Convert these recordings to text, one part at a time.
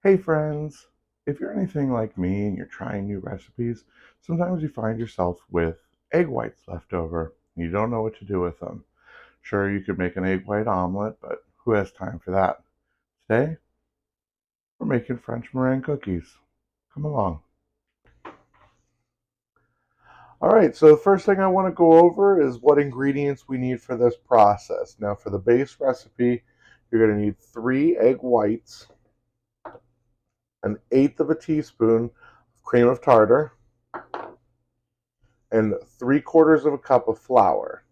Hey friends! If you're anything like me and you're trying new recipes, sometimes you find yourself with egg whites left over and you don't know what to do with them. Sure, you could make an egg white omelet, but who has time for that? Today, we're making French meringue cookies. Come along. Alright, so the first thing I want to go over is what ingredients we need for this process. Now, for the base recipe, you're going to need 3 egg whites, an eighth of a teaspoon of cream of tartar, and 3/4 of a cup of flour.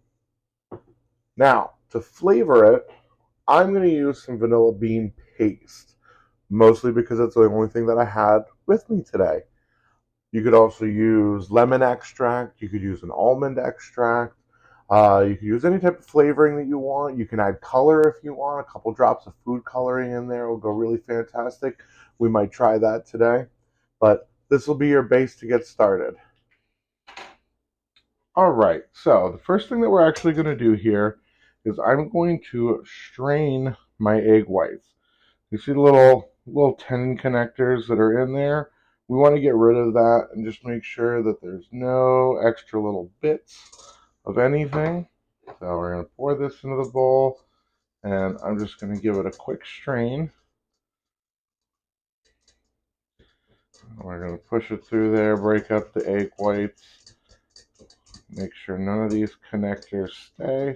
Now, to flavor it, I'm going to use some vanilla bean paste, mostly because it's the only thing that I had with me today. You could also use lemon extract, you could use an almond extract, you could use any type of flavoring that you want. You can add color if you want, a couple drops of food coloring in there will go really fantastic. We might try that today, but this will be your base to get started. All right, so the first thing that we're actually going to do here is I'm going to strain my egg whites. You see the little tenon connectors that are in there? We want to get rid of that and just make sure that there's no extra little bits of anything. So we're going to pour this into the bowl and I'm just going to give it a quick strain. We're going to push it through there, break up the egg whites, make sure none of these connectors stay.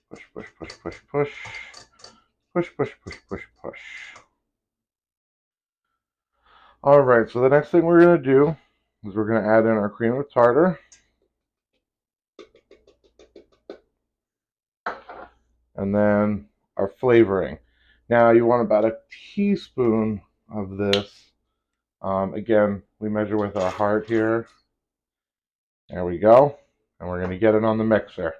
Push, push, push, push, push. Push, push, push, push, push. All right, so the next thing we're going to do is we're going to add in our cream of tartar. And then our flavoring. Now you want about a teaspoon of this. Again, we measure with our heart here. There we go. And we're going to get it on the mixer.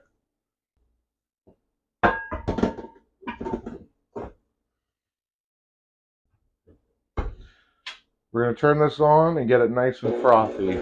We're going to turn this on and get it nice and frothy.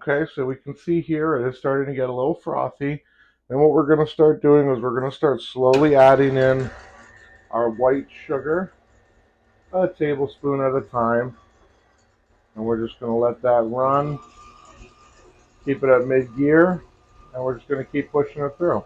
Okay, so we can see here it is starting to get a little frothy. And what we're going to start doing is we're going to start slowly adding in our white sugar, a tablespoon at a time. And we're just going to let that run, keep it at mid-gear, and we're just going to keep pushing it through.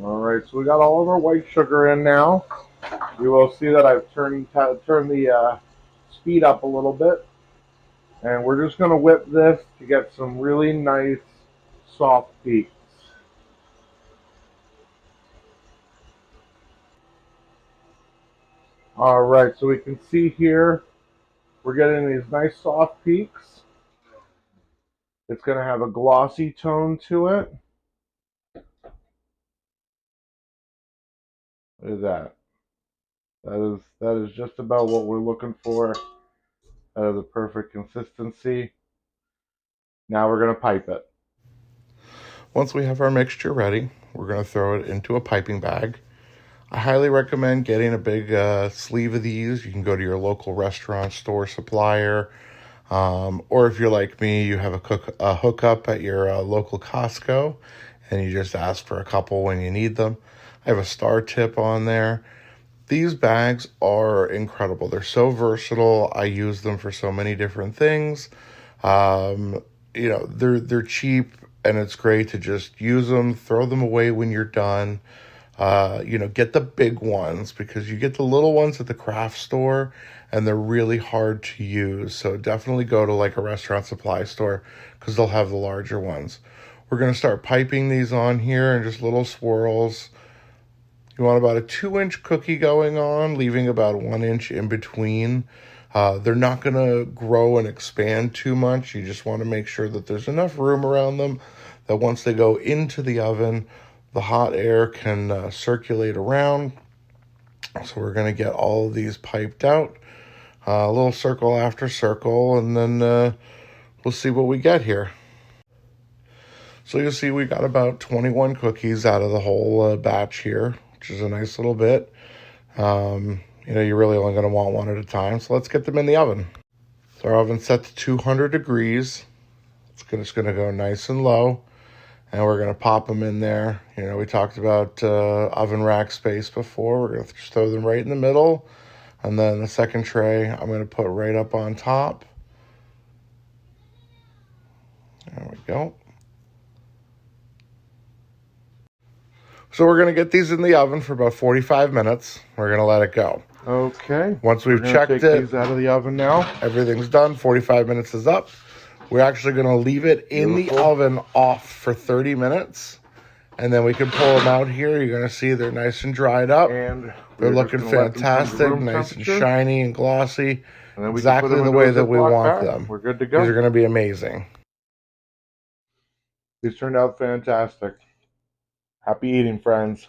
All right, so we got all of our white sugar in now. You will see that I've turned the speed up a little bit, and we're just going to whip this to get some really nice soft peaks. All right, so we can see here We're getting these nice soft peaks. It's going to have a glossy tone to it. Look at that. That is just about what we're looking for. That is the perfect consistency. Now we're going to pipe it. Once we have our mixture ready, we're going to throw it into a piping bag. I highly recommend getting a big sleeve of these. You can go to your local restaurant, store, supplier, or if you're like me, you have a hookup at your local Costco, and you just ask for a couple when you need them. I have a star tip on there. These bags are incredible. They're so versatile. I use them for so many different things. They're cheap, and it's great to just use them, throw them away when you're done. Get the big ones, because you get the little ones at the craft store and they're really hard to use. So definitely go to like a restaurant supply store, because they'll have the larger ones. We're going to start piping these on here in just little swirls. You want about a 2-inch cookie going on, leaving about 1 inch in between. They're not going to grow and expand too much. You just want to make sure that there's enough room around them that once they go into the oven, the hot air can circulate around. So we're going to get all of these piped out, a little circle after circle, and then we'll see what we get here. So you'll see we got about 21 cookies out of the whole batch here, which is a nice little bit. You're really only going to want one at a time. So let's get them in the oven. So our oven's set to 200 degrees. It's just going to go nice and low. And we're going to pop them in there. We talked about oven rack space before. We're going to just throw them right in the middle. And then the second tray, I'm going to put right up on top. There we go. So we're going to get these in the oven for about 45 minutes. We're going to let it go. Okay. Once we've checked it, take these out of the oven now. Everything's done. 45 minutes is up. We're actually going to leave it in the oven off for 30 minutes. And then we can pull them out here. You're going to see they're nice and dried up. And they're looking fantastic, nice and shiny and glossy. And exactly the way that we want them. We're good to go. These are going to be amazing. These turned out fantastic. Happy eating, friends.